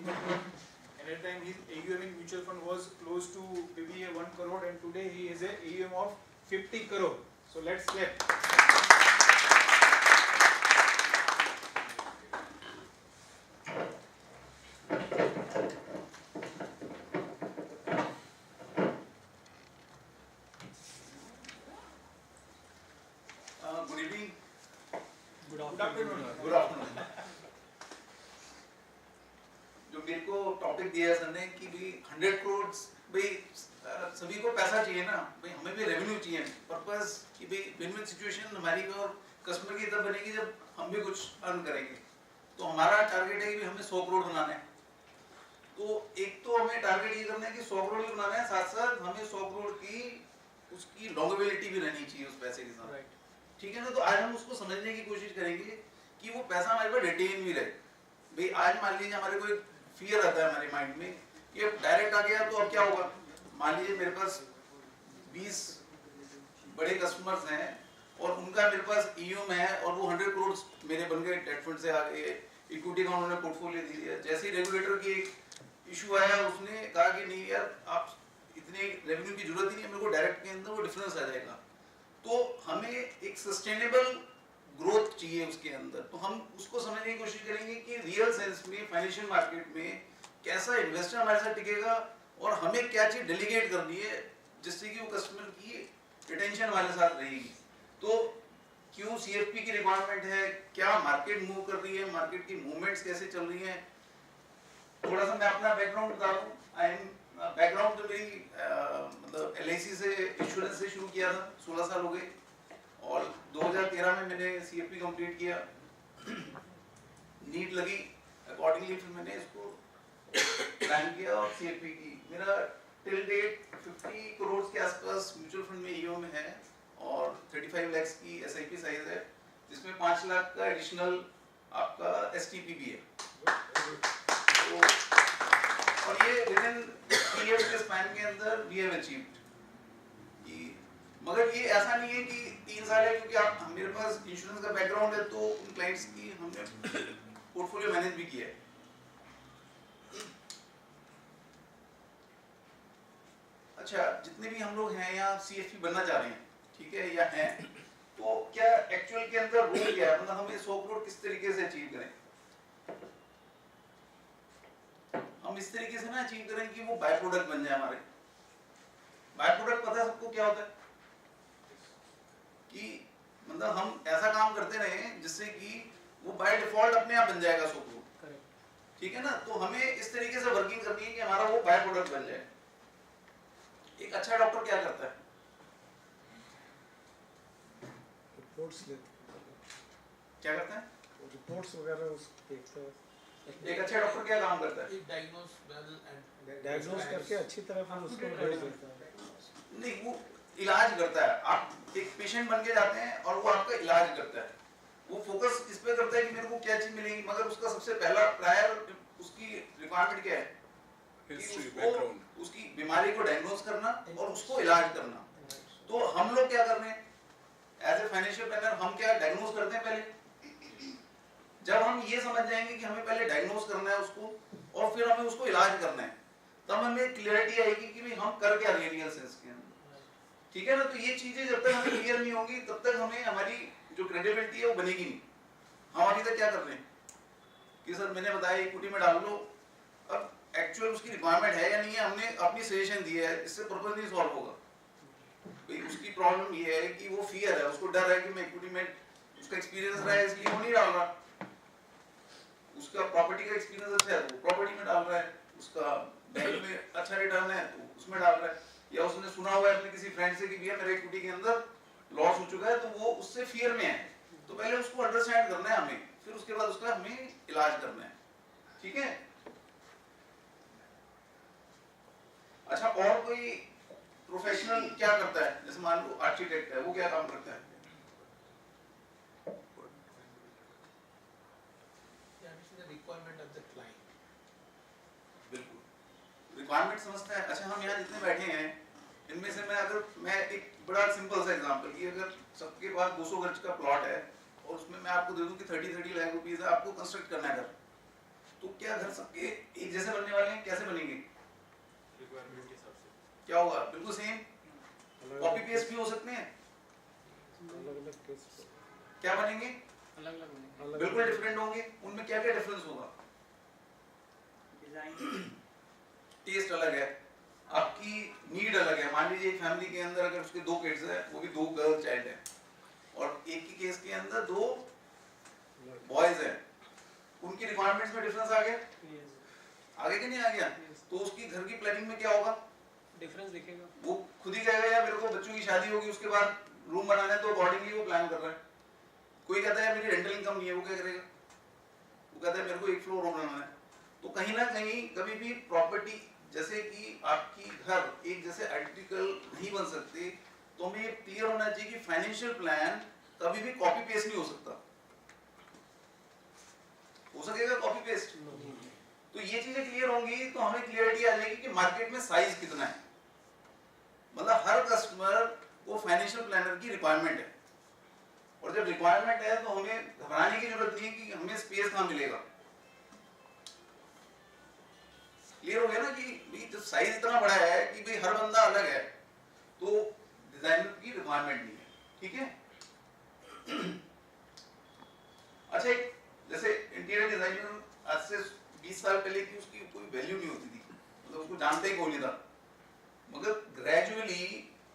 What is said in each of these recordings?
And at the time his AUM in mutual fund was close to maybe 1 crore, and today he has a AUM of 50 crore. So let's clap. Good evening. Good afternoon. Good afternoon. जो मेरे को topic दिया है sir ने कि भाई 100 करोड़ भाई सभी को पैसा चाहिए ना, भाई हमें भी रेवेन्यू चाहिए। पर्पस कि भाई विन विन सिचुएशन हमारी और कस्टमर की तब बनेगी जब हम भी कुछ अर्न करेंगे। तो हमारा टारगेट है कि हमें 100 करोड़ बनाना है। तो एक तो हमें टारगेट ये करना है कि 100 करोड़ भी बनाना है, साथ साथ हमें 100 करोड़ की उसकी लॉन्गेबिलिटी भी रहनी चाहिए उस पैसे के साथ। ठीक है ना? तो आज हम उसको समझने की कोशिश करेंगे कि वो पैसा हमारे पास रिटेन भी रहे। भाई आज मान लीजिए हमारे कोई फियर आता है हमारे माइंड में कि अब डायरेक्ट आ गया तो अब क्या होगा। मान लीजिए मेरे पास 20 बड़े कस्टमर्स हैं और उनका मेरे पास ईओएम है और वो 100 करोड़ मेरे बन गए, डेट फंड से आ गए, इक्विटी का उन्होंने पोर्टफोलियो दे दिया। जैसे ही रेगुलेटर की एक इशू आया, उसने कहा कि नहीं यार आप इतने रेवेन्यू की जरूरत ही नहीं है, मेरे को डायरेक्ट के अंदर वो डिफरेंस आ जाएगा। तो हमें एक सस्टेनेबल ग्रोथ चाहिए उसके अंदर। तो हम उसको समझने की कोशिश करेंगे कि रियल सेंस में फाइनेंशियल मार्केट में कैसा इन्वेस्टर हमारे साथ टिकेगा और हमें क्या चीज डेलीगेट करनी है जिससे कि वो कस्टमर की रिटेंशन हमारे साथ रहेगी। तो क्यों सीएफपी की रिक्वायरमेंट है, क्या मार्केट मूव कर रही है, मार्केट की मूवमेंट्स कैसे चल रही हैं। थोड़ा सा मैं अपना बैकग्राउंड बता दूं। आई एम बैकग्राउंड तो मेरी मतलब एलआईसी से इंश्योरेंस से शुरू किया था, 16 साल हो गए और 2013 में मैंने सीएफपी कंप्लीट किया। नीट लगी, अकॉर्डिंगली फिर मैंने इसको प्लान किया और सीएफपी की। मेरा टिल डेट 50 करोड़ के आसपास म्यूचुअल फंड में ईओ में है और 35 लाख की एसआईपी साइज है, जिसमें 5 लाख का एडिशनल आपका एसटीपी भी है। तो और ये विदिन 3 इयर्स के स्पैन के अंदर वी हैव अचीव्ड। मगर ये ऐसा नहीं है कि 3 साल है क्योंकि आप मेरे पास इंश्योरेंस का बैकग्राउंड है तो उन क्लाइंट्स की हमने पोर्टफोलियो मैनेज भी किया है। अच्छा, जितने भी हम लोग हैं या सीएफपी बनना चाह रहे हैं, ठीक है, या हैं, तो क्या एक्चुअल के अंदर रूल क्या है, मतलब हमें 100 करोड़ किस तरीके से अचीव करें। हम इस तरीके से ना अचीव करें कि वो बाय प्रोडक्ट बन जाए हमारे। बाय प्रोडक्ट पता है सबको क्या होता है कि मतलब हम ऐसा काम करते रहे जिससे कि वो बाय डिफॉल्ट अपने आप बन जाएगा 100 करोड़। ठीक है ना? तो हमें इस तरीके से वर्किंग करनी है कि हमारा वो बाय प्रोडक्ट बन जाए। एक अच्छा डॉक्टर क्या करता है? रिपोर्ट्स लेते हैं। क्या करता है? रिपोर्ट्स वगैरह उस देखते हैं। एक अच्छा डॉक्टर क्या काम करता है? डायग्नोज करके अच्छी तरह फिर उसको भेज देता है। नहीं, वो इलाज करता है। आप एक पेशेंट बन के जाते हैं और वो आपका इलाज करता है। वो फोकस इस पे करता है कि मेरे को क्या चीज मिलेगी, मगर उसका सबसे पहला प्रायर उसकी रिक्वायरमेंट क्या है कि उसकी बीमारी को डायग्नोज करना और उसको इलाज करना। तो हम लोग क्या कर रहे हैं एज ए फाइनेंशियल प्लानर, हम क्या डायग्नोज करते हैं पहले। जब हम ये समझ जाएंगे कि हमें पहले डायग्नोज करना है उसको और फिर हमें उसको इलाज करना है, तब हमें क्लियरिटी आएगी कि भाई हम कर क्या रहे हैं रियल सेंस के अंदर। ठीक है ना? तो ये चीजें जब तक हमें क्लियर नहीं होंगी तब तक हमें हमारी जो क्रेडिबिलिटी है वो बनेगी नहीं। हम अभी तक क्या कर रहे हैं कि सर मैंने बताया इक्विटी में डाल लो, अब एक्चुअल उसकी रिक्वायरमेंट है या नहीं है, हमने अपनी सजेशन दी है, इससे पर्पस नहीं सॉल्व होगा। भाई उसकी प्रॉब्लम ये है कि वो फियर है, उसको डर है कि मैं इक्विटी में, उसका एक्सपीरियंस रहा है इसलिए वो नहीं डाल रहा। उसका प्रॉपर्टी का एक्सपीरियंस अच्छा है तो प्रॉपर्टी में डाल रहा है, उसका बैंक में अच्छा रिटर्न है तो उसमें डाल रहा है, या उसने सुना हुआ है अपने किसी फ्रेंड से कि भैया मेरे इक्विटी के अंदर लॉस हो चुका है, तो वो उससे फियर में है। तो पहले उसको अंडरस्टैंड करना है हमें, फिर उसके बाद उसका हमें इलाज करना है। ठीक है? अच्छा, और कोई प्रोफेशनल क्या करता है? जैसे मान लो आर्किटेक्ट है, वो क्या काम करता है? रिक्वायरमेंट समझता है। अच्छा, हम यहाँ जितने बैठे हैं इनमें से मैं एक बड़ा सिंपल सा एग्जांपल कि अगर सबके पास 200 गज का प्लॉट है और उसमें मैं आपको दे दूं कि 30 लाख रुपीस है, आपको कंस्ट्रक्ट करना है घर, तो क्या घर सबके एक जैसे बनने वाले हैं? कैसे बनेंगे? रिक्वायरमेंट के हिसाब से क्या होगा? बिल्कुल सेम कॉपी पेस्ट भी हो सकते हैं। अलग अलग केस क्या बनेंगे? अलग अलग बनेंगे। बिल्कुल डिफरेंट होंगे। उनमें क्या क्या डिफरेंस होगा? डिजाइन, टेस्ट अलग है, आपकी नीड अलग है। मान लीजिए एक फैमिली के अंदर अगर उसके 2 किड्स हैं, वो भी 2 गर्ल चाइल्ड है, और एक ही केस के अंदर 2 बॉयज हैं, उनकी रिक्वायरमेंट्स में डिफरेंस आ गया? आगे कि नहीं आ गया? तो उसकी घर की प्लानिंग में क्या होगा? डिफरेंस दिखेगा। वो खुद ही कहेगा यार मेरे को बच्चों की शादी होगी, उसके बाद रूम बनाना है, तो अकॉर्डिंगली वो प्लान कर रहा है। कोई कहता है मेरी रेंटल इनकम नहीं है, वो क्या करेगा? वो कहता है मेरे को 1 फ्लोर रूम बनाना है। तो कहीं ना कहीं कभी भी प्रॉपर्टी, जैसे कि आपकी घर एक जैसे आइडेंटिकल नहीं बन सकते, तो हमें ये क्लियर होना चाहिए कि फाइनेंशियल प्लान कभी भी कॉपी पेस्ट नहीं हो सकता। हो सकेगा कॉपी पेस्ट? तो ये चीजें क्लियर होंगी तो हमें क्लियरिटी आ जाएगी कि मार्केट में साइज कितना है। मतलब हर कस्टमर को फाइनेंशियल प्लानर की रिक्वायरमेंट है, और जब रिक्वायरमेंट है तो हमें घबराने की जरूरत नहीं है कि हमें स्पेस कहां मिलेगा। क्लियर हो गया ना कि भाई जब साइज इतना बड़ा है कि भाई हर बंदा अलग है, तो डिजाइनर की रिक्वायरमेंट नहीं है। ठीक है? अच्छा, जैसे इंटीरियर डिजाइनर आज से 20 साल पहले की उसकी कोई वैल्यू नहीं होती थी, मतलब उसको जानते ही कोई नहीं था, मगर ग्रेजुअली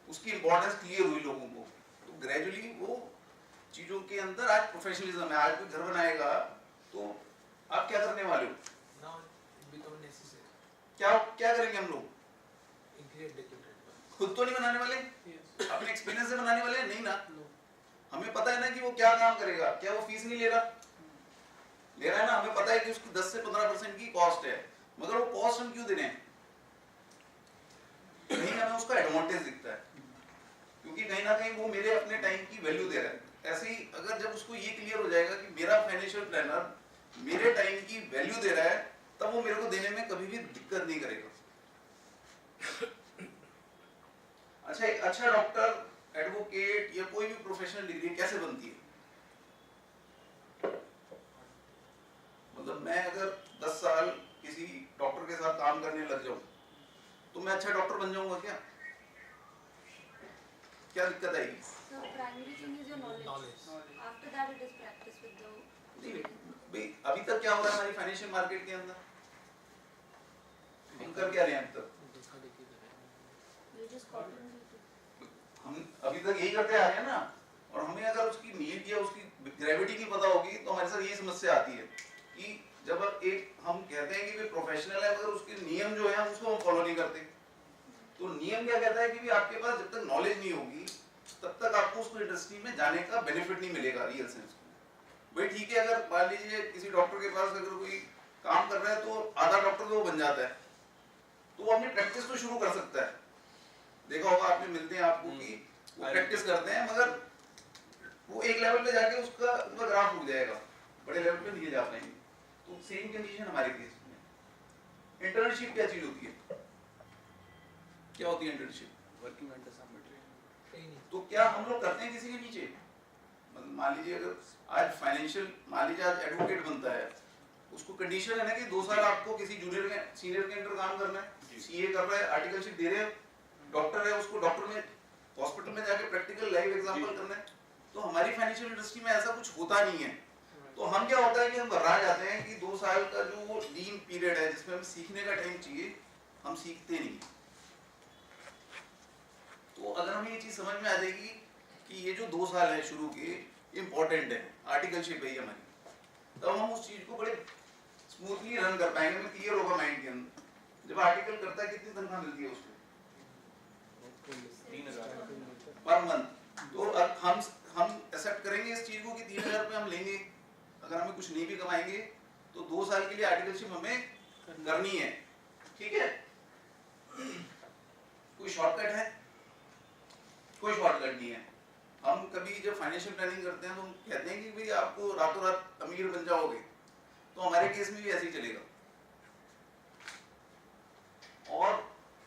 उसकी इंपॉर्टेंस क्लियर हुई लोगों को, तो ग्रेजुअली वो चीजों के अंदर आज प्रोफेशनलिज्म है। आज कोई घर बनाएगा तो आप क्या करने वाले हो? Now it become necessary. क्या क्या करेंगे हम लोग? Interior decorated. खुद तो नहीं बनाने वाले, Yes. अपने एक्सपीरियंस से बनाने वाले नहीं ना। No. हमें पता है ना कि वो क्या काम करेगा, क्या वो फीस नहीं ले रहा? ले रहा है ना। हमें पता है कि उसकी 10 से 15% की कॉस्ट है, मगर वो कॉस्ट हम क्यों दे रहे हैं? कहीं हमें उसका एडवांटेज दिखता है, क्योंकि कहीं ना कहीं वो मेरे अपने टाइम की वैल्यू दे रहा है। ऐसे ही अगर जब उसको ये क्लियर हो जाएगा कि मेरा फाइनेंशियल प्लानर मेरे टाइम की वैल्यू दे रहा है, तब वो मेरे को देने में कभी भी दिक्कत नहीं करेगा। अच्छा, एक अच्छा डॉक्टर, एडवोकेट या कोई भी प्रोफेशनल डिग्री कैसे बनती है? मतलब मैं अगर 10 साल किसी डॉक्टर के साथ काम करने लग जाऊं तो मैं अच्छा डॉक्टर बन जाऊंगा क्या? क्या दिक्कत आएगी? So primary thing is your knowledge. Knowledge. After that it is practice with the. नहीं भाई, अभी तक क्या हो रहा है हमारी फाइनेंशियल मार्केट के अंदर? हम कर क्या रहे हैं अब तक? You just copy it. हम अभी तक यही करते आ रहे हैं ना। और हमें अगर उसकी नीड या उसकी ग्रेविटी नहीं पता होगी तो हमारे साथ ये समस्या आती है कि जब एक हम कहते हैं कि वे प्रोफेशनल है, मगर उसके नियम जो है उसको हम फॉलो नहीं करते। तो नियम क्या कहता है कि भी आपके पास जब तक नॉलेज नहीं होगी तब तक आपको उस इंडस्ट्री में जाने का बेनिफिट नहीं मिलेगा रियल सेंस में। भाई ठीक है, अगर मान लीजिए किसी डॉक्टर के पास अगर कोई काम कर रहा है तो आधा डॉक्टर तो वो बन जाता है, तो वो अपनी प्रैक्टिस तो शुरू कर सकता है। देखा होगा आपने, मिलते हैं आपको कि वो प्रैक्टिस करते हैं, मगर वो एक लेवल पे जाके उसका ग्राफ रुक जाएगा, बड़े लेवल पे नहीं जा पाएंगे। तो सेम कंडीशन हमारे केस में। इंटर्नशिप क्या चीज होती है? क्या होती है internship? Working under some material. Training. तो क्या हम लोग करते हैं किसी के नीचे? मतलब मान लीजिए अगर आज फाइनेंशियल, मान लीजिए आज एडवोकेट बनता है, उसको कंडीशन है ना कि 2 साल आपको किसी जूनियर के सीनियर के अंडर काम करना है। सीए कर रहा है, आर्टिकलशिप दे रहे हैं, डॉक्टर है, उसको डॉक्टर में हॉस्पिटल में जाके प्रैक्टिकल लाइव एग्जांपल करना है। तो हमारी फाइनेंशियल इंडस्ट्री में ऐसा कुछ होता नहीं है। तो हम क्या होता है कि हम घबरा जाते हैं कि 2 साल का जो वो लीन पीरियड है जिसमें हमें सीखने का टाइम चाहिए, हम सीखते नहीं। तो अगर हमें ये चीज समझ में आ जाएगी कि ये जो 2 साल है शुरू के इंपॉर्टेंट है, आर्टिकलशिप है हमारी, तब हम उस चीज को बड़े स्मूथली रन कर पाएंगे, हमें क्लियर होगा माइंड के अंदर। जब आर्टिकल करता है कितनी तनख्वाह मिलती है उसको? 3000 पर मंथ। तो अब हम एक्सेप्ट करेंगे इस चीज को कि 3000 रुपये हम लेंगे, अगर हमें कुछ नहीं भी कमाएंगे तो 2 साल के लिए आर्टिकलशिप हमें करनी है। ठीक है? कोई शॉर्टकट है? कोई शॉर्टकट नहीं है। हम कभी जब फाइनेंशियल प्लानिंग करते हैं तो हम कहते हैं कि भाई आपको रातों रात अमीर बन जाओगे, तो हमारे केस में भी ऐसे ही चलेगा। और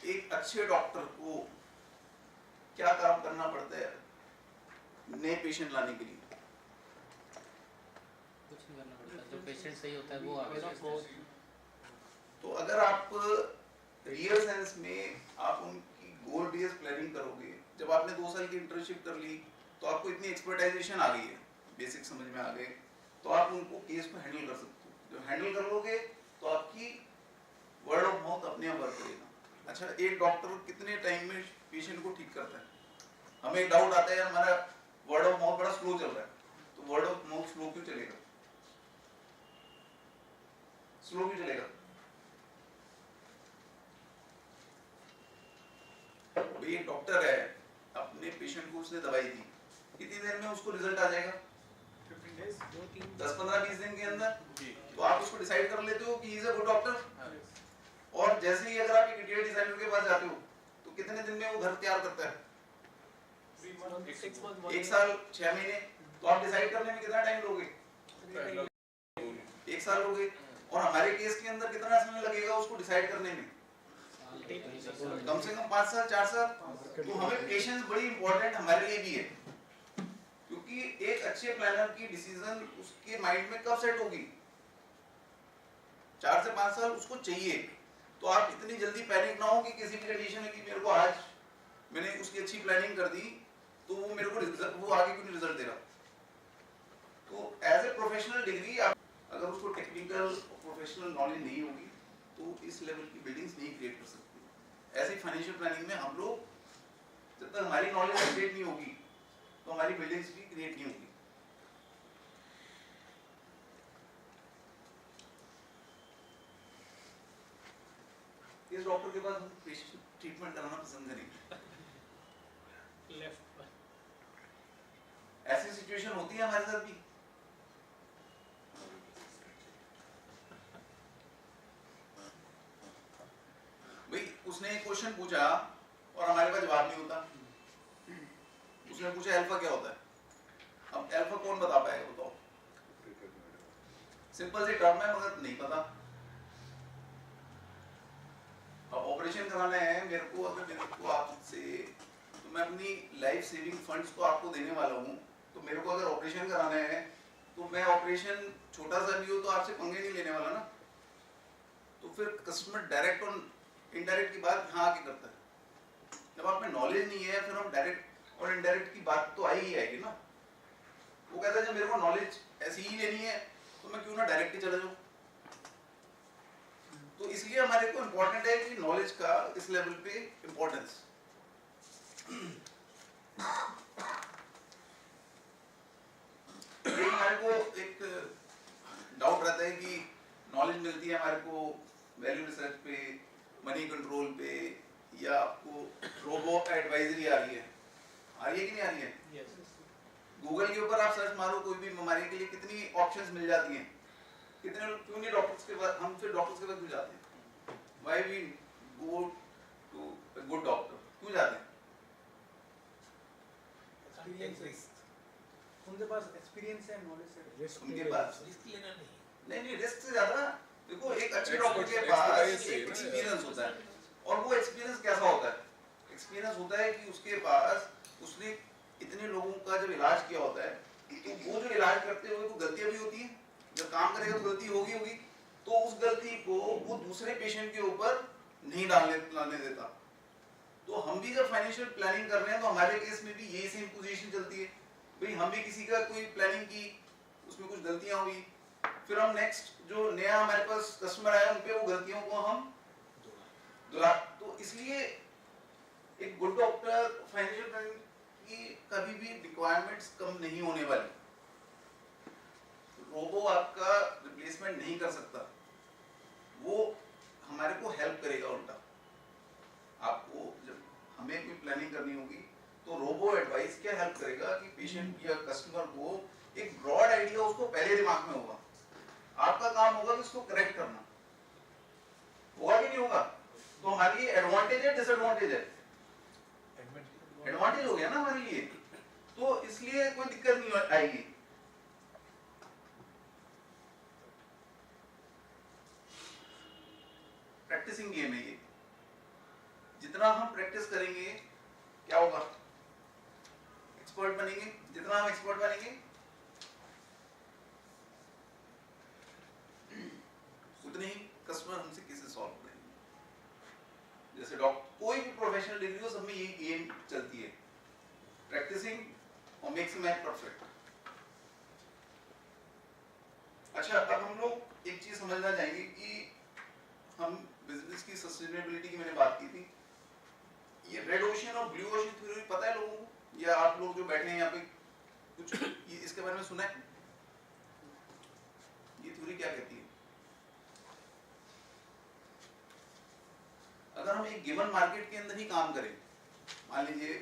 एक अच्छे डॉक्टर को क्या काम करना पड़ता है नए पेशेंट लाने के लिए? कुछ नहीं करना पड़ता। जब पेशेंट सही होता है वो आगे चलता है। तो अगर आप रियल सेंस में आप उनकी गोल बेस्ड प्लानिंग करोगे, जब आपने 2 साल की इंटर्नशिप कर ली तो आपको इतनी एक्सपर्टाइजेशन आ गई है, बेसिक समझ में आ गए, तो आप उनको केस को हैंडल कर सकते हो। जब हैंडल कर लोगे तो आपकी वर्ड ऑफ माउथ अपने आप वर्क करेगा। अच्छा, एक डॉक्टर कितने टाइम में पेशेंट को ठीक करता है? हमें एक डाउट आता है यार हमारा वर्ड ऑफ माउथ बड़ा स्लो चल रहा है, तो वर्ड ऑफ माउथ स्लो क्यों चलेगा? स्लो क्यों चलेगा? भाई एक डॉक्टर है, अपने पेशेंट को उसने दवाई दी, कितनी देर में उसको रिजल्ट आ जाएगा? 15 days 10, 15, 20 दिन के अंदर। तो आप उसको डिसाइड कर लेते हो कि he is a good doctor. और जैसे ही अगर आप एक इंटीरियर डिजाइनर के पास जाते हो तो कितने दिन में वो घर तैयार करता है? 3 months 6 months 1 साल 6 महीने। तो आप डिसाइड करने में कितना टाइम लोगे? 1 साल लोगे। और हमारे केस के अंदर कितना समय लगेगा उसको डिसाइड करने में? कम से कम 5 साल 4 साल। तो हमें पेशेंस बड़ी इंपॉर्टेंट हमारे लिए भी है, क्योंकि एक अच्छे प्लानर की डिसीजन उसके माइंड में कब सेट होगी? 4 से 5 साल उसको चाहिए। तो आप इतनी जल्दी पैनिक ना हो कि किसी भी कंडीशन में कि मेरे को आज मैंने उसकी अच्छी प्लानिंग कर दी तो वो मेरे को वो आगे क्यों नहीं रिजल्ट दे रहा। तो एज ए प्रोफेशनल डिग्री आप अगर उसको टेक्निकल प्रोफेशनल नॉलेज नहीं होगी तो इस लेवल की बिल्डिंग्स नहीं क्रिएट कर सकते। ऐसे फाइनेंशियल प्लानिंग में हम लोग जब तक हमारी नॉलेज अपडेट नहीं होगी तो हमारी बिल्डिंग्स भी क्रिएट नहीं होगी। इस डॉक्टर के पास हम पेशेंट ट्रीटमेंट कराना पसंद करेंगे। लेफ्ट ऐसी सिचुएशन होती है हमारे साथ भी। भाई उसने एक क्वेश्चन पूछा और हमारे पास जवाब नहीं होता। उसने पूछा अल्फा क्या होता है? अब अल्फा कौन बता पाएगा बताओ? सिंपल सी टर्म है मगर नहीं पता। अब ऑपरेशन कराना है मेरे को, अगर मेरे को आपसे तो मैं अपनी लाइफ सेविंग फंड्स तो आपको देने वाला हूँ, तो मेरे को अगर ऑपरेशन कराना है तो मैं ऑपरेशन छोटा सा भी हो तो आपसे पंगे नहीं लेने वाला ना। तो फिर कस्टमर डायरेक्ट और इनडायरेक्ट की बात यहाँ आके करता है। जब आप में नॉलेज नहीं है फिर हम डायरेक्ट और इनडायरेक्ट की बात तो आई ही आएगी ना। वो कहता है जब मेरे को नॉलेज ऐसी ही लेनी है तो मैं क्यों ना डायरेक्ट ही चला जाऊँ। तो इसलिए हमारे को इम्पोर्टेंट है कि नॉलेज का इस लेवल पे इम्पोर्टेंस। हमारे को एक डाउट रहता है कि नॉलेज मिलती है हमारे को वैल्यू रिसर्च पे, मनी कंट्रोल पे, या आपको रोबो एडवाइजरी आ रही है कि नहीं आ रही है? गूगल के ऊपर आप सर्च मारो कोई भी बीमारी के लिए कितनी ऑप्शंस मिल जाती हैं। कितने लोग क्यों नहीं डॉक्टर्स के पास, हम फिर डॉक्टर्स के पास क्यों जाते हैं? Why we go to a good doctor, क्यों जाते हैं? उनके पास एक्सपीरियंस है, नॉलेज है, उनके पास रिस्क लेना नहीं। नहीं रिस्क से ज्यादा देखो एक अच्छे डॉक्टर के पास एक एक्सपीरियंस होता है। और वो एक्सपीरियंस कैसा होता है? एक्सपीरियंस होता है कि उसके पास उसने इतने लोगों का जब इलाज किया होता है तो वो जो इलाज करते हुए तो गलतियां भी होती हैं, जब काम करेगा तो गलती होगी तो उस गलती को वो दूसरे पेशेंट के ऊपर नहीं डालने देता। तो हम भी जब फाइनेंशियल प्लानिंग कर रहे हैं तो हमारे केस में भी यही सेम पोजीशन चलती है। भाई हम भी किसी का कोई प्लानिंग की, उसमें कुछ गलतियां हुई, फिर हम नेक्स्ट जो नया हमारे पास कस्टमर आया उन पे वो गलतियों को हम दुला। तो इसलिए एक गुड डॉक्टर फाइनेंशियल प्लानिंग की कभी भी रिक्वायरमेंट्स कम नहीं होने वाली। रोबो आपका रिप्लेसमेंट नहीं कर सकता, वो हमारे को हेल्प करेगा। उल्टा आपको जब हमें कोई प्लानिंग करनी होगी तो रोबो एडवाइस क्या हेल्प करेगा कि पेशेंट या कस्टमर को एक ब्रॉड आइडिया उसको पहले दिमाग में होगा। आपका काम होगा कि उसको करेक्ट करना। होगा कि नहीं होगा? तो हमारे लिए एडवांटेज है डिसएडवांटेज है? एडवांटेज हो गया ना हमारे लिए, तो इसलिए कोई दिक्कत नहीं आएगी। प्रैक्टिसिंग गेम है ये। जितना हम प्रैक्टिस करेंगे क्या होगा? एक्सपर्ट बनेंगे। जितना हम एक्सपर्ट बनेंगे जैसे डॉक्टर कोई भी प्रोफेशनल डिग्री हो, सब में यही एम चलती है, प्रैक्टिसिंग और मेक्स मैन परफेक्ट। अच्छा, अब हम लोग एक चीज समझना चाहेंगे कि हम बिजनेस की सस्टेनेबिलिटी की मैंने बात की थी, ये रेड ओशन और ब्लू ओशन थ्योरी पता है लोगों को, या आप लोग जो बैठे हैं यहाँ पे कुछ ये इसके बारे में सुना है? ये थ्योरी क्या कहती है? अगर हम एक गिवन मार्केट के अंदर ही काम करें, मान लीजिए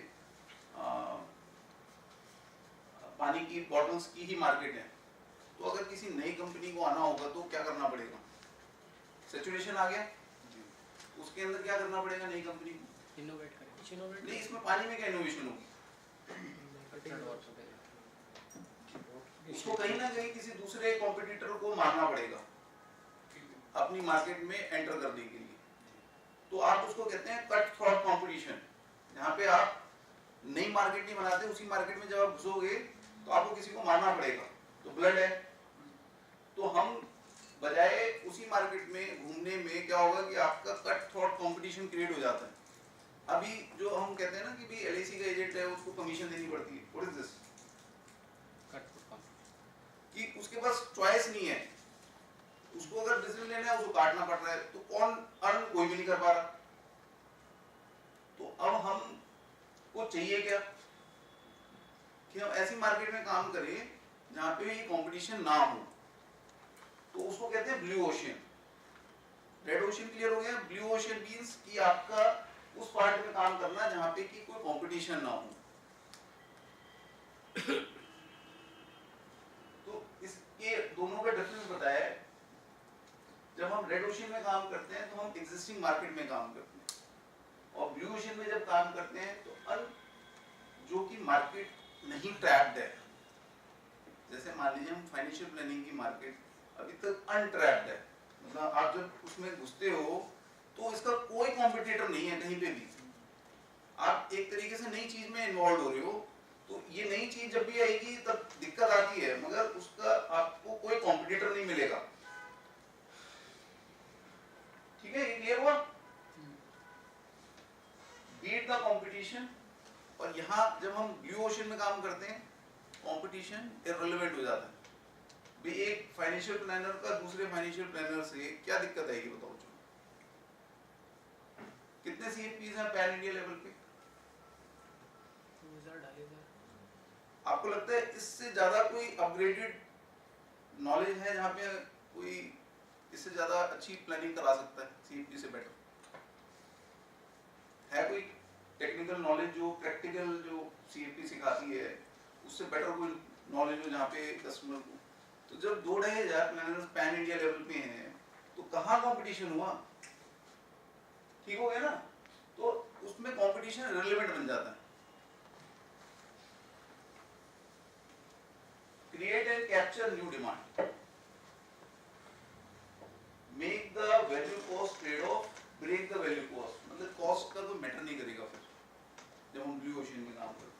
पानी की बॉटल्स की ही मार्केट है, तो अगर किसी नई कंपनी को आना होगा तो क्या करना पड़ेगा? सैचुरेशन आ गया, उसके अंदर क्या करना पड़ेगा नई कंपनी को? इनोवेट करें। नहीं, इसमें पानी में क्या इनोवेशन होगी? उसको कहीं ना कहीं किसी दूसरे कॉम्पिटिटर को मारना पड़ेगा अपनी मार्केट में एंटर करने के लिए। तो आप उसको कहते हैं कट थ्रोट कंपटीशन, जहाँ पे आप नई मार्केट नहीं बनाते, उसी मार्केट में जब आप घुसोगे तो आपको किसी को मारना पड़ेगा, तो ब्लड है। तो हम बजाय उसी मार्केट में घूमने में क्या होगा कि आपका कट थ्रोट कंपटीशन क्रिएट हो जाता है। अभी जो हम कहते हैं ना कि भाई एलआईसी का एजेंट है, उसको कमीशन देनी पड़ती है, व्हाट इज दिस? कि उसके पास चॉइस नहीं है, उसको अगर डिसीजन लेना है उसको काटना पड़ रहा है, तो कौन अर्न? कोई भी नहीं कर पा रहा। तो अब हम को चाहिए क्या कि हम ऐसी मार्केट में काम करें जहां पे ये कंपटीशन ना हो, तो उसको कहते हैं blue ocean. Red ocean clear हो गया, ब्लू ओशन मींस कि आपका उस पार्ट में काम करना जहां पे कि कोई कंपटीशन ना हो। तो इसके दोनों का डिफरेंस बताया है। जब हम रेड ओशन में काम करते हैं तो हम एग्जिस्टिंग मार्केट में काम करते हैं, और ब्लू ओशन में जब काम करते हैं तो जो कि मार्केट नहीं ट्रैप्ड है, जैसे मान लीजिए हम फाइनेंशियल प्लानिंग की मार्केट अभी तक अनट्रैप्ड है, मतलब आप जब उसमें घुसते हो तो इसका कोई कॉम्पिटिटर नहीं है कहीं पे भी। आप एक तरीके से नई चीज में इन्वॉल्व हो रहे हो, तो ये नई चीज जब भी आएगी तब दिक्कत आती है, मगर उसका आपको कोई कॉम्पिटिटर नहीं मिलेगा। ठीक है, ये क्लियर हुआ? Beat the competition. और यहाँ जब हम ब्लू ओशन में काम करते हैं, कंपटीशन इररिलेवेंट हो जाता है। भी एक फाइनेंशियल प्लानर का दूसरे फाइनेंशियल प्लानर से क्या दिक्कत आएगी बताओ? कितने सीएफपीज हैं पैन इंडिया लेवल पे? आपको लगता है इससे ज्यादा कोई अपग्रेडेड नॉलेज है जहाँ पे कोई इससे ज्यादा अच्छी प्लानिंग करा सकता है सीएफपी से बेटर? है कोई टेक्निकल नॉलेज जो प्रैक्टिकल जो सीएफपी सिखाती है उससे बेटर कोई नॉलेज हो जहाँ पे कस्टमर को? तो जब 2-2,500 प्लानर्स पैन इंडिया लेवल पे हैं तो कहाँ कंपटीशन हुआ? ठीक हो गया ना? तो उसमें कंपटीशन रिलेवेंट बन जाता है। Create and capture new demand, make the value cost trade off, break the value cost. मतलब कॉस्ट का तो मैटर नहीं करेगा फिर जब हम ब्लू ओशन में काम करते हैं।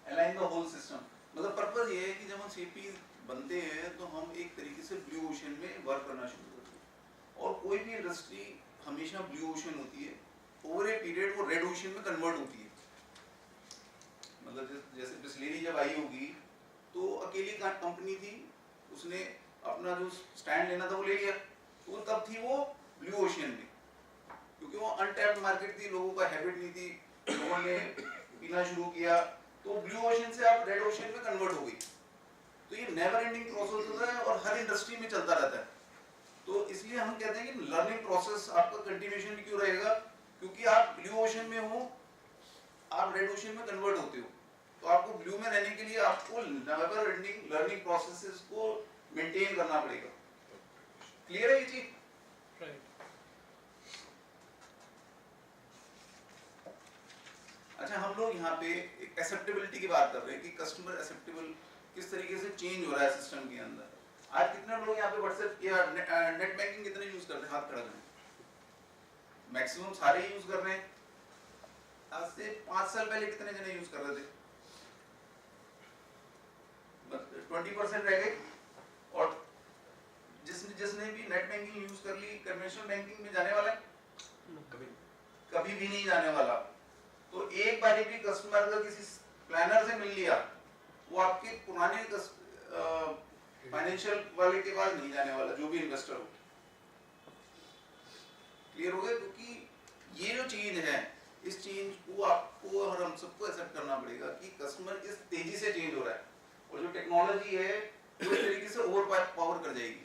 अलाइन द होल सिस्टम, मतलब पर्पस ये है कि जब हम सीपी बनते हैं तो हम एक तरीके से ब्लू ओशन में वर्क करना शुरू करते हैं, और कोई भी इंडस्ट्री हमेशा ब्लू ओशन होती है, ओवर ए पीरियड वो रेड ओशन में कन्वर्ट होती है। मतलब जैसे बिस्लेरी जब आई होगी तो अकेली कंपनी थी, उसने अपना जो स्टैंड लेना था वो ले लिया, तो तब थी वो ब्लू ओशन में, क्योंकि वो अनटैप्ड मार्केट थी, लोगों का हैबिट नहीं थी, लोगों ने पीना शुरू किया, तो ब्लू ओशन से आप रेड ओशन में कन्वर्ट हो गई। तो ये नेवर एंडिंग प्रोसेस होता है और हर इंडस्ट्री में चलता रहता है। तो इसलिए हम कहते हैं कि लर्निंग प्रोसेस आपका कंटिन्यूएशन क्यों रहेगा, क्योंकि आप ब्लू ओशन में हो, आप रेड ओशन में कन्वर्ट होते हो, तो आपको ब्लू में रहने के लिए आपको नेवर एंडिंग लर्निंग प्रोसेसेस को मेंटेन करना पड़ेगा। क्लियर है ये चीज? राइट। अच्छा, हम लोग यहाँ पे एक एक्सेप्टेबिलिटी की बात कर रहे हैं कि कस्टमर एक्सेप्टेबल किस तरीके से चेंज हो रहा है सिस्टम के अंदर। आज कितने लोग यहाँ पे व्हाट्सएप या नेट बैंकिंग कितने यूज करते हैं? हाथ खड़ा करें। मैक्सिमम सारे यूज कर रहे हैं। आज से 5 साल पहले कितने जने यूज कर रहे थे? 20% रह गए। और जिसने भी नेट बैंकिंग यूज कर ली, कन्वेंशनल बैंकिंग में जाने वाला है? कभी भी नहीं जाने वाला। तो एक बार भी कस्टमर अगर किसी प्लानर से मिल लिया, वो आपके पुराने फाइनेंशियल वाले के पास नहीं जाने वाला, जो भी इन्वेस्टर हो। क्लियर हो गया? क्योंकि ये जो चीज है, इस चीज को आपको और हम सबको एक्सेप्ट करना पड़ेगा कि कस्टमर किस तेजी से चेंज हो रहा है, और जो टेक्नोलॉजी है वो इस तरीके से ओवर पावर कर जाएगी।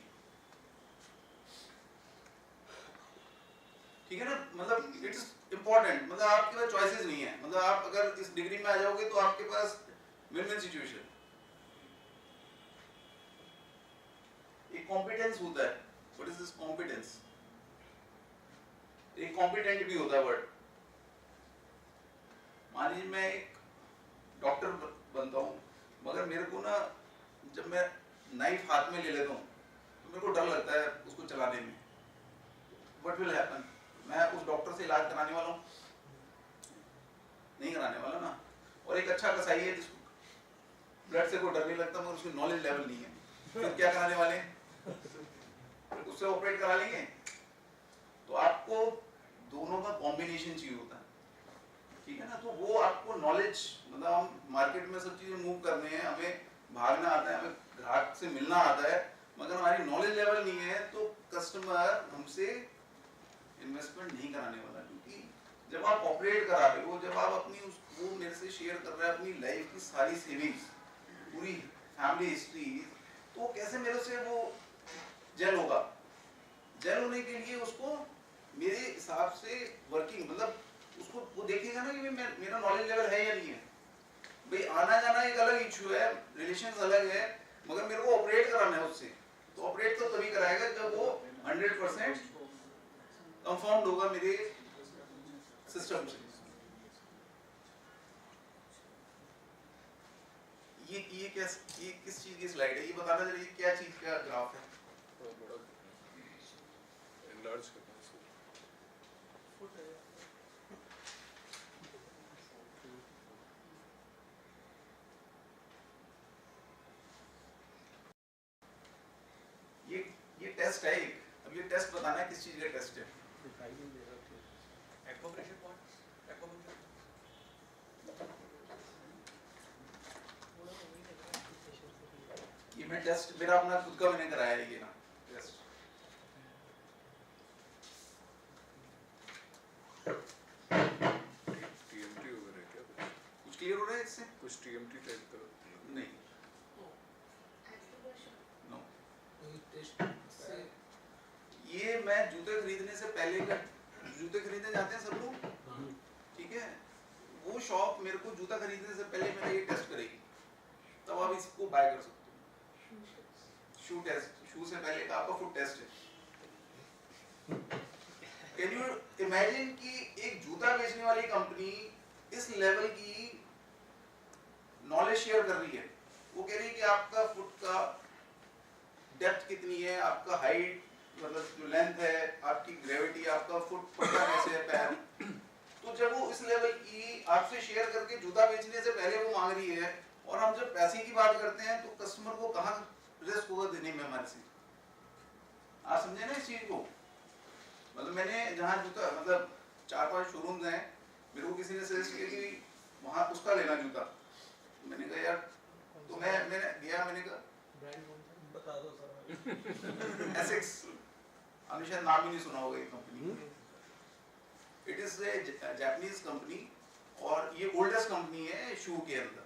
ठीक है ना? मतलब इट्स इंपॉर्टेंट, मतलब आपके पास चॉइसेस नहीं है। मतलब आप अगर इस डिग्री में आ जाओगे तो आपके पास विन-विन सिचुएशन। एक कॉम्पिटेंस होता है। What is this competence? एक कॉम्पिटेंट भी होता है वर्ड। मान लीजिए मैं एक डॉक्टर बनता हूँ, मगर मेरे को ना जब मैं नाइफ हाथ में ले लेता हूँ तो मेरे को डर लगता है उसको चलाने में। What will happen? मैं उस डॉक्टर से इलाज कराने वाला हूँ? नहीं कराने वाला ना। और एक अच्छा कसाई है जिसको ब्लड से कोई डर नहीं लगता, मगर उसकी नॉलेज लेवल नहीं है, फिर क्या कराने वाले हैं? उससे ऑपरेट करा लेंगे? तो आपको दोनों का कॉम्बिनेशन चाहिए होता है। ठीक है ना? तो वो आपको नॉलेज, मतलब हम मार्केट में सब चीजें मूव करने हैं, हमें भागना आता है, हमें ग्राहक से मिलना आता है, मगर हमारी नॉलेज लेवल नहीं है, तो कस्टमर हमसे इन्वेस्टमेंट नहीं कराने वाला। क्योंकि जब आप ऑपरेट करा रहे हो, जब आप अपनी वो मेरे से शेयर कर रहे हैं अपनी लाइफ की सारी सेविंग्स, पूरी फैमिली हिस्ट्री, तो कैसे मेरे से वो जेल होगा? जेल होने के लिए उसको मेरे हिसाब से वर्किंग, मतलब उसको वो देखेगा ना कि मेरा नॉलेज लेवल है या नहीं है। भाई आना जाना एक अलग इशू है, रिलेशंस अलग है, मगर मेरे को ऑपरेट कराना है उससे। तो ऑपरेट तो तभी कराएगा जब वो 100% कंफर्म्ड होगा मेरे सिस्टम से। ये किस चीज की स्लाइड है? ये बताना जरा, ये क्या चीज का ग्राफ है? एनलार्ज करना है। ये टेस्ट है एक। अब ये टेस्ट बताना है किस चीज का टेस्ट है। एक्वाप्रेशर पॉइंट, एक्वाप्रेशर ये मैं टेस्ट मेरा अपना खुद का मैंने कराया है ये ना टेस्ट। टीएमटी वगैरह है क्या? कुछ क्लियर हो रहा है इससे? कुछ टीएमटी टाइप का? नहीं, नो। टेस्ट से ये मैं जूते खरीदने से पहले का, जूते खरीदने जाते हैं सब लोग, ठीक है? वो शॉप मेरे को जूता खरीदने से पहले मेरा ये टेस्ट करेगी, तब आप इसको बाय कर सकते हो। शू टेस्ट, शू से पहले का आपका फुट टेस्ट है। कैन यू इमेजिन कि एक जूता बेचने वाली कंपनी इस लेवल की नॉलेज शेयर कर रही है? वो कह रही है कि आपका फुट का डेप्थ कितनी है, आपका हाइट, मतलब जो लेंथ है, आपकी ग्रेविटी, आपका फुट पड़ता कैसे है पैर। तो जब वो इस लेवल की आपसे शेयर करके जूता बेचने से पहले वो मांग रही है, और हम जब पैसे की बात करते हैं तो कस्टमर को कहाँ रिस्क होगा देने में हमारे से? आप समझे ना इस चीज को? मतलब मैंने जहाँ जूता, मतलब 4-5 शोरूम्स हैं, मेरे को किसी ने सजेस्ट किया कि वहाँ उसका लेना जूता। मैंने कहा यार, तो मैंने गया, मैंने कहा ब्रांड कौन सा? बता दो सर। एसेक्स, आपने शायद नाम ही नहीं सुना होगा ये company. It is a Japanese company, और ये ओल्डेस्ट कंपनी है शू के अंदर।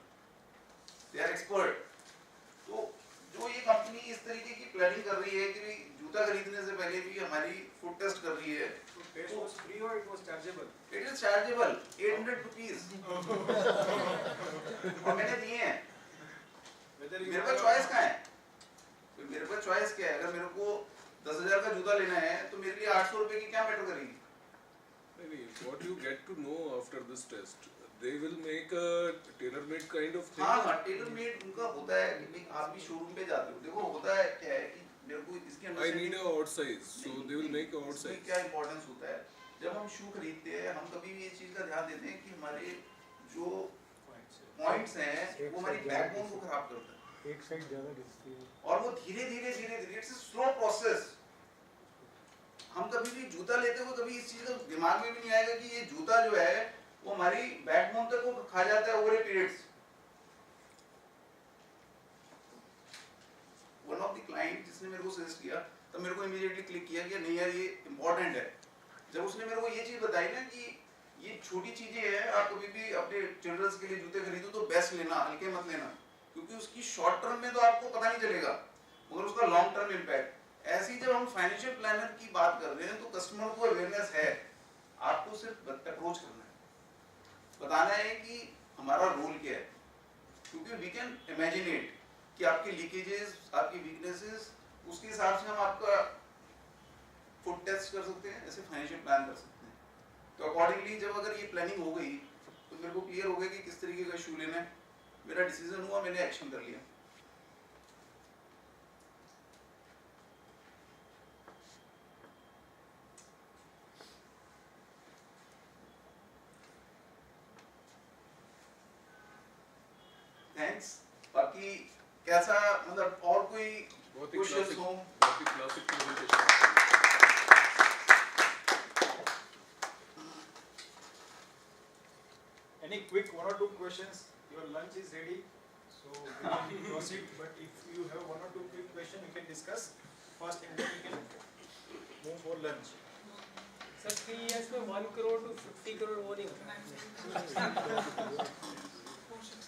They are expert. तो जो ये कंपनी इस तरीके की प्लानिंग कर रही है कि जूता खरीदने से पहले भी हमारी फुट टेस्ट कर रही है। तो टेस्ट वाज फ्री और it was chargeable? It is chargeable, 800 rupees. और मैंने दिए हैं। मेरे पास चॉइस कहाँ है? मेरे पास चॉइस क्या है? अगर मेरे को 10,000 का जूता लेना है तो मेरे लिए 800 रुपए की क्या मैटर करेगी? Maybe what you get to know after this test, they will make a tailor-made kind of thing. हाँ, टेलर मेड उनका होता है कि भाई आप भी शोरूम पे जाते हो, देखो होता है क्या है कि मेरे को इसके अंदर I need a odd size, so they will make a odd size. क्या इंपॉर्टेंस होता है जब हम शू खरीदते हैं, हम कभी भी ये चीज का ध्यान देते हैं कि हमारे जो पॉइंट्स हैं वो हमारी बैकबोन को खराब करता है, एक साइड ज्यादा घिसती है। और वो धीरे धीरे इट्स अ स्लो प्रोसेस। हम कभी भी जूता लेते हुए कभी इस चीज का दिमाग में भी नहीं आएगा कि ये जूता जो है वो हमारी बैकबोन तक वो खा जाता है over A periods. One of the client जिसने मेरे को सजेस्ट किया तब मेरे को इमीडिएटली क्लिक किया कि नहीं यार ये इंपॉर्टेंट है। जब उसने मेरे को ये चीज बताई ना कि ये छोटी चीजें हैं, आप कभी भी अपने चिल्ड्रंस के लिए जूते खरीदो तो बेस्ट लेना, हल्के मत लेना, क्योंकि उसकी शॉर्ट टर्म में तो आपको पता नहीं चलेगा मगर उसका लॉन्ग टर्म इम्पैक्ट। ऐसे ही जब हम फाइनेंशियल प्लानर की बात कर रहे हैं तो कस्टमर को अवेयरनेस है, आपको सिर्फ अप्रोच करना है, बताना है कि हमारा रोल क्या है, क्योंकि वी कैन इमेजिनेट कि आपकी लीकेजेस, आपकी वीकनेसेस, उसके हिसाब से हम आपका फुट टेस्ट कर सकते हैं, ऐसे फाइनेंशियल प्लान कर सकते हैं। तो अकॉर्डिंगली जब अगर ये प्लानिंग हो गई तो मेरे को क्लियर हो गया कि किस तरीके का शू लेना है, मेरा डिसीजन हुआ, मैंने एक्शन कर लिया। थैंक्स। बाकी कैसा मतलब और कोई बहुत ही क्वेश्चंस हो? Classic presentation. Any quick one or two questions? Your lunch is ready, so we can proceed. But if you have one or two quick questions, we can discuss first, and then we can move for lunch. Sir 3 years में 1 crore to 50 crore वो नहीं होता।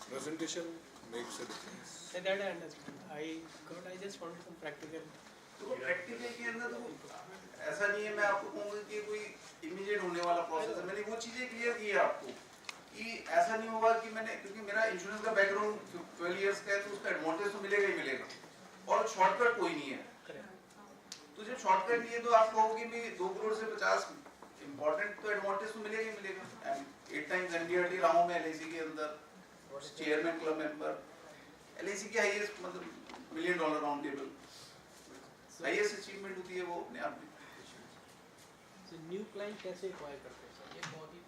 Presentation makes a difference. That I understand. I just wanted some practical. तो practical के अंदर तो ऐसा नहीं है, मैं आपको कहूँगा कि कोई इमीडिएट होने वाला प्रोसेस है। मैंने वो चीजें क्लियर की है आपको कि ऐसा नहीं होगा कि मैंने, क्योंकि मेरा इंश्योरेंस का बैकग्राउंड 12 इयर्स का है तो उसका एडवांटेज तो मिलेगा ही मिलेगा और शॉर्टकट कोई नहीं है। तो जब शॉर्टकट नहीं है तो आप कहोगे भी 2 करोड़ से 50 इंपॉर्टेंट, तो एडवांटेज तो मिलेगा ही मिलेगा। 8 टाइम्स एनडीआरटी रहा हूँ मैं एलआईसी के अंदर, चेयरमैन क्लब मेंबर, एलआईसी की हाईएस्ट मतलब $1 million round table, highest achievement होती है वो अपने आप में। न्यू क्लाइंट कैसे एक्वायर करते हैं सर? ये बहुत ही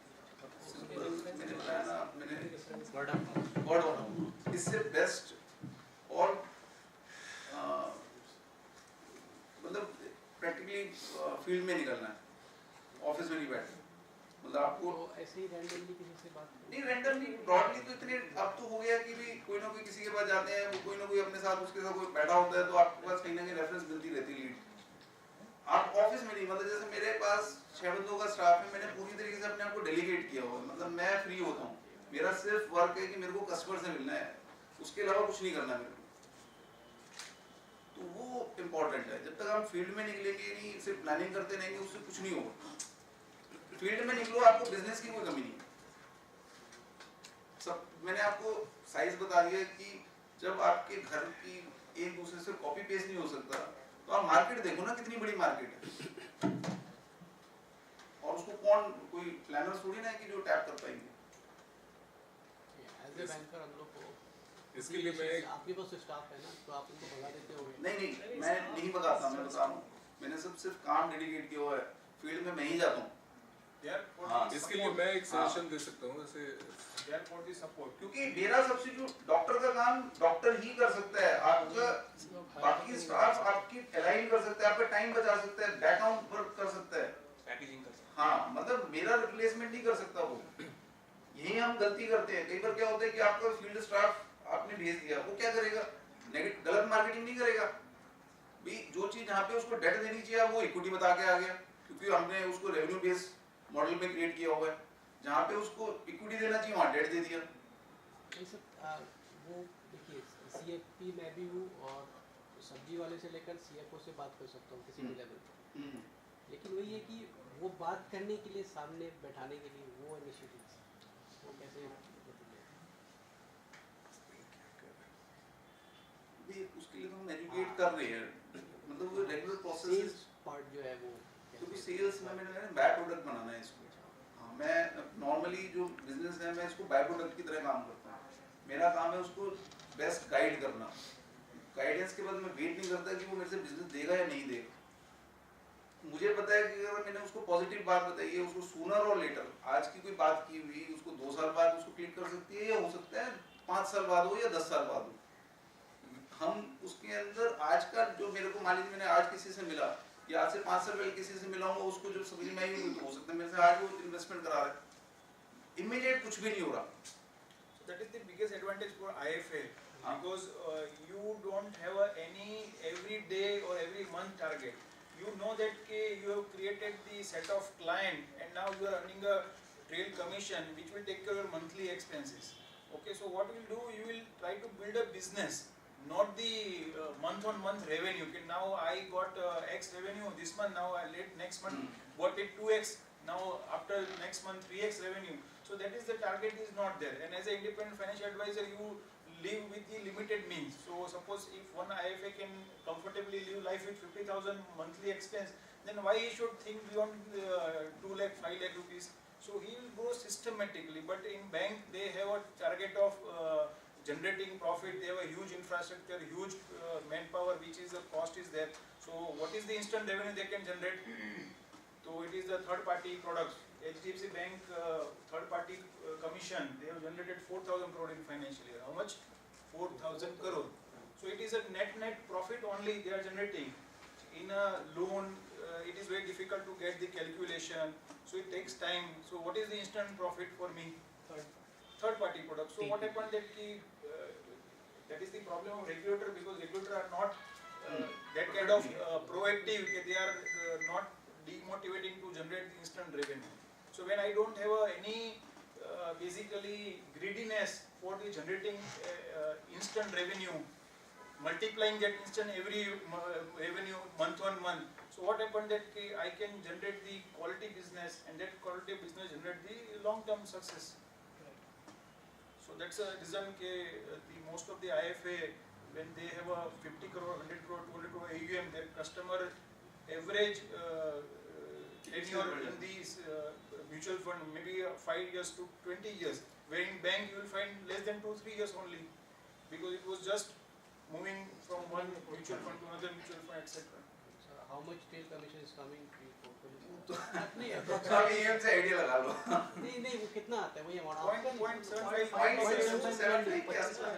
मैंने बताया ना, मैंने वर्ड ऑफ इससे बेस्ट और मतलब प्रैक्टिकली फील्ड में निकलना है, ऑफिस में नहीं बैठना। मतलब आपको तो ऐसे ही रैंडमली किसी से बात नहीं, रैंडमली ब्रॉडली तो इतने अब तो हो गया कि भी कोई ना कोई किसी के पास जाते हैं, वो कोई ना कोई अपने साथ उसके साथ कोई बैठा होता है तो आपके पास कहीं ना कहीं रेफरेंस मिलती रहती है लीड। आप ऑफिस में नहीं, मतलब जैसे मेरे पास 6 बंदों का स्टाफ है, मैंने पूरी तरीके से अपने आप को डेलीगेट किया हुआ है, मतलब मैं फ्री होता हूँ, मेरा सिर्फ वर्क है कि मेरे को कस्टमर से मिलना है, उसके अलावा कुछ नहीं करना मेरे को। तो वो इम्पोर्टेंट है, जब तक हम फील्ड में निकलेंगे नहीं, सिर्फ प्लानिंग करते रहेंगे, उससे कुछ नहीं होगा। फील्ड में निकलो, आपको बिजनेस की कोई कमी नहीं है। सब मैंने आपको साइज बता दिया कि जब आपके घर की एक दूसरे से कॉपी पेस्ट नहीं हो सकता तो आप मार्केट देखो ना, कितनी बड़ी मार्केट है, और उसको कौन, कोई प्लानर थोड़ी ना है कि जो टैप कर पाएंगे। एज ए बैंकर हम लोग को इसके लिए मैं एक आपके पास स्टाफ है ना, तो आप उनको भगा देते होंगे। नहीं, मैं नहीं बताता, मैं बता रहा हूँ, मैंने सिर्फ काम डेलीगेट किया हुआ है, फील्ड में मैं ही जाता हूँ। इसके लिए मैं एक सजेशन दे सकता हूँ, जैसे क्योंकि मेरा सब्स्टिट्यूट डॉक्टर का काम डॉक्टर ही कर सकता है, आपका बाकी स्टाफ आपकी अलाइन कर सकता है, आपका टाइम बचा सकता है, बैकआउट वर्क कर सकता है, पैकेजिंग कर सकता है। हाँ, मतलब मेरा रिप्लेसमेंट नहीं कर सकता वो। यही हम गलती करते हैं। कई बार क्या होता है कि आपका फील्ड स्टाफ आपने भेज दिया, वो क्या करेगा, गलत मार्केटिंग नहीं करेगा भी, जो चीज जहाँ पे उसको डेट देनी चाहिए वो इक्विटी बता के आ गया, क्योंकि हमने उसको रेवेन्यू बेस्ड मॉडल में क्रिएट किया हुआ है, जहाँ पे उसको इक्विटी देना चाहिए वहाँ डेट दे दिया। नहीं सर, वो देखिए सीएफपी मैं भी हूँ और सब्जी वाले से लेकर सीएफओ से बात कर सकता हूँ किसी भी लेवल पर, लेकिन वही है कि वो बात करने के लिए, सामने बैठाने के लिए वो इनिशिएटिव वो कैसे उसके लिए तो हम एजुकेट कर रहे हैं, मतलब वो रेगुलर प्रोसेस पार्ट जो है वो, क्योंकि सेल्स में मैंने बाय प्रोडक्ट बनाना है इसको। हाँ, मैं नॉर्मली जो बिजनेस है मैं इसको बाय प्रोडक्ट की तरह काम करता हूँ। मेरा काम है उसको बेस्ट गाइड करना, गाइडेंस के बाद मैं वेट नहीं करता कि वो मेरे से बिजनेस देगा या नहीं देगा। मुझे पता है कि अगर मैंने उसको पॉजिटिव बात बताई है, उसको सूनर और लेटर, आज की कोई बात की हुई उसको 2 साल बाद उसको क्लिक कर सकती है, या हो सकता है 5 साल बाद हो या 10 साल बाद हो। हम उसके अंदर आज का जो मेरे को मान लीजिए मैंने आज किसी से मिला या आज से 5 साल पहले किसी से मिला हूँ उसको जो समझ में आई होगी तो हो सकता है मेरे से आज वो इन्वेस्टमेंट करा रहा है। इमीडिएट कुछ भी नहीं हो रहा। So that is the biggest advantage for IFA because you don't have any every day or every month target. You know that you have created the set of client and now you are earning a trail commission which will take care of your monthly expenses. Okay, so what you will do, you will try to build a business, not the month on month revenue. Okay, now I got X revenue this month, now I let next month got it 2X, now after next month 3X revenue. So that is the target is not there, and as an independent financial advisor you live with the limited means. So suppose if one IFA can comfortably live life with 50,000 monthly expense, then why he should think beyond 2 lakh, 5 lakh rupees? So he will go systematically, but in bank they have a target of generating profit, they have a huge infrastructure, huge manpower which is the cost is there. So what is the instant revenue they can generate? So it is the third party products. HDFC Bank third party commission, they have generated 4,000 crore in financial year. How much? 4,000 crore. So it is a net profit only they are generating. In a loan, it is very difficult to get the calculation. So it takes time. So what is the instant profit for me? Third party products. So what happened that that is the problem of regulator, because regulator are not that kind of proactive. They are not demotivating to generate the instant revenue. So when I don't have any basically greediness for the generating instant revenue, multiplying that instant every revenue month on month. So what happened that I can generate the quality business, and that quality business generate the long term success. So that's a reason the most of the IFA, when they have a 50 crore, 100 crore, 200 crore AUM, their customer average tenure in these mutual fund maybe 5 years to 20 years, where in bank you will find less than 2-3 years only, because it was just moving from one mutual fund to another mutual fund, etc. So how much trail commission is coming to your portfolio? तो नहीं आप EM से idea लगा लो। नहीं वो कितना आता है वही अमाउंट 0.75 के आसपास।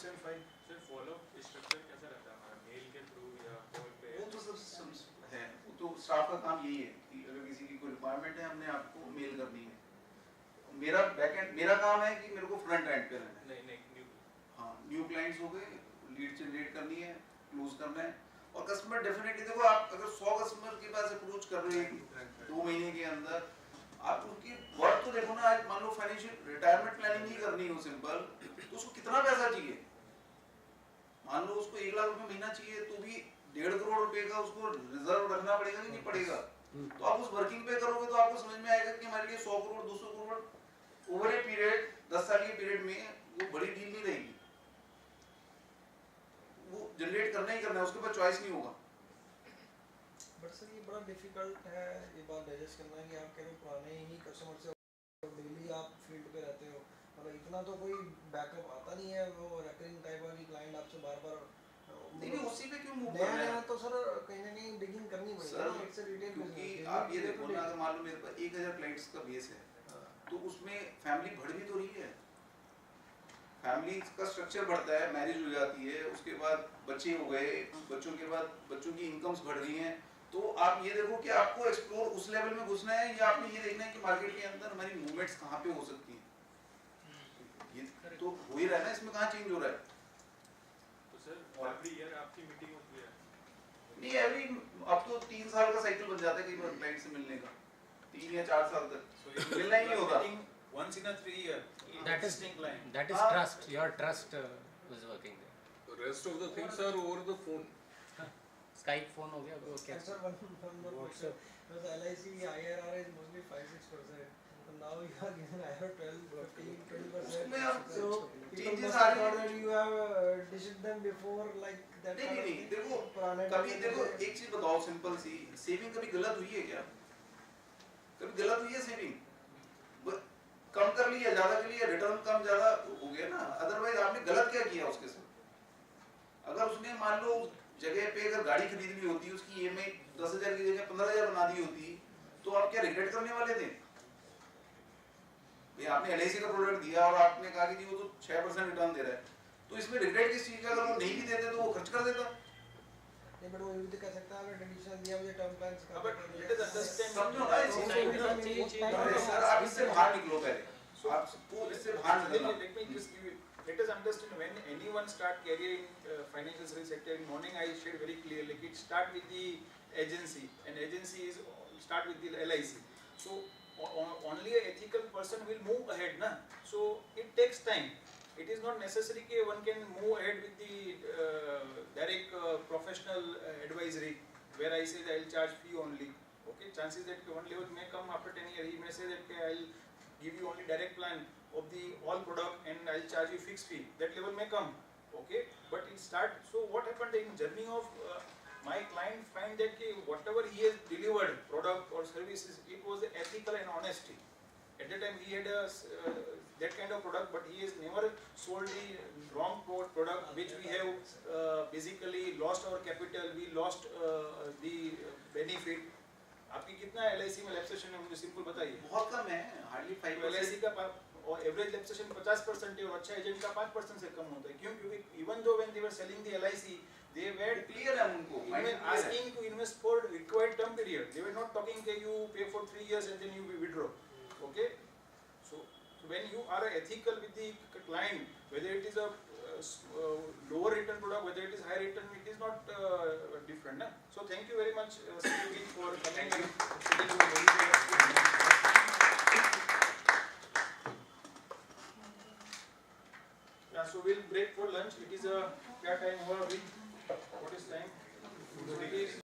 सर फॉलो स्ट्रक्चर कैसा रहता है हमारा, मेल के थ्रू या कॉल पे? वो तो सब है, वो तो स्टाफ का काम यही है कि अगर किसी की कोई रिक्वायरमेंट है हमने आपको मेल करनी है। मेरा बैकएंड, मेरा काम है कि मेरे को फ्रंट एंड पे रहना है। नहीं न्यू, हाँ, न्यू क्लाइंट्स हो गए, लीड जनरेट करनी है, क्लोज करना है। और कस्टमर डेफिनेटली देखो, आप अगर 100 कस्टमर के पास अप्रोच कर रहे हैं 2 महीने के अंदर, आप उनकी वर्क तो देखो ना। आज मान लो फाइनेंशियल रिटायरमेंट प्लानिंग ही करनी हो सिंपल, तो उसको कितना पैसा चाहिए? मान लो उसको 1 लाख रुपए महीना चाहिए, तो भी 1.5 करोड़ रुपए का उसको रिजर्व रखना पड़ेगा कि नहीं पड़ेगा? तो आप उस वर्किंग पे करोगे तो आपको समझ में आएगा कि हमारे लिए 100 crore 200 crore over a period 10 साल के पीरियड में वो बड़ी डील नहीं रहेगी। वो जनरेट करना ही करना है, उसके पास चॉइस नहीं होगा। बट सर ये बड़ा डिफिकल्ट है ये बात डाइजेस्ट करना कि आप कह रहे हो पुराने ही कस्टमर से डेली आप फील्ड पे रहते हो, मतलब इतना तो कोई बैकअप आता नहीं है। वो रेकरिंग टाइप वाली क्लाइंट आपसे बार-बार नहीं उसी पे क्यों मूव करना है? नया तो सर कहीं ना कहीं बिगिनिंग करनी पड़ेगी। इट्स अ रिटेल क्योंकि आप ये देखो ना, अगर मान लो मेरे पास 1000 क्लाइंट्स का बेस है, तो उसमें फैमिली बढ़ भी तो रही है। फैमिली का स्ट्रक्चर बढ़ता है, मैरिज हो जाती है, उसके बाद बच्चे हो गए, बच्चों के बाद बच्चों की इनकम्स बढ़ रही हैं। तो आप ये देखो कि आपको एक्सप्लोर उस लेवल में घुसना है, या आपने ये देखना है कि मार्केट के अंदर हमारी मूवमेंट्स कहाँ पे हो सकती हैं। ये तो हो ही रहा है ना, इसमें कहाँ चेंज हो रहा है? तो सर एवरी ईयर आपकी मीटिंग होती है? नहीं, एवरी अब तो 3 साल का साइकिल बन जाता है कई बार क्लाइंट से मिलने का, 3 या 4 साल तक मिलना ही नहीं होता। Once in a 3 year. That is client. that is trust. Your trust was working there. The rest of the things are over the phone. Skype phone हो गया वो क्या? Sir one more question. Because LIC IRR is mostly 5-6%. So now you are giving IRR 12-15-20%. उसमें अब So changes आ रहे हैं। that you have dished them before like that. नहीं, देखो कभी देखो एक चीज बताओ सिंपल सी, सेविंग कभी गलत हुई है क्या? कभी गलत हुई है सेविंग? कम कर लिया, ज्यादा कर लिया, रिटर्न कम ज्यादा हो गया ना। अदरवाइज आपने गलत क्या किया उसके साथ? अगर उसने मान लो जगह पे अगर गाड़ी खरीदनी होती, उसकी EMI 10,000 की जगह 15,000 बना दी होती, तो आप क्या रिग्रेट करने वाले थे? ये आपने LIC का प्रोडक्ट दिया और आपने कहा कि वो तो 6% रिटर्न दे रहा है, तो इसमें रिग्रेट किस चीज का? अगर वो नहीं भी देते तो वो खर्च कर देता। नहीं बट वो ये भी तो कह सकता है अगर ट्रेडिशनल दिया मुझे टर्म प्लान हाँ, but let us understand. समझो ना इस चीज को। अरे सर आप इससे बाहर निकलो पहले, आप इससे बाहर निकलना। Let me just give you. Let us understand when anyone start career in financial service sector. In morning I shared very clearly. It start with the agency, and agency is start with the LIC. So only a ethical person will move ahead, na. So it takes time. It is not necessary that one can move ahead with the direct professional advisory, where I say that I will charge fee only. Okay, chances that one level may come after 10 years. He may say that I will give you only direct plan of the all product and I will charge you fixed fee. That level may come. Okay, but it start. So what happened in journey of my client find that whatever he has delivered product or services, it was ethical and honesty. At that time he had that kind of product, but he has never sold the wrong product, which we have basically lost our capital, we lost the benefit. आपकी कितना LIC में लैप्सेशन है मुझे simple बताइए। बहुत कम है, hardly 5%। LIC का और एवरेज लैप्सेशन 50% है और अच्छा एजेंट का 5% से कम होता है। क्यों? क्योंकि even though when they were selling the LIC, they were clear है उनको, asking to invest for required term period. They were not talking that you pay for 3 years and then you withdraw. Okay? So when you are ethical with the client, whether it is a lower return product, whether it is high return, it is not different. Na? So thank you very much, Sri, for coming and sitting yeah, so we'll break for lunch. It is a क्या time हुआ अभी?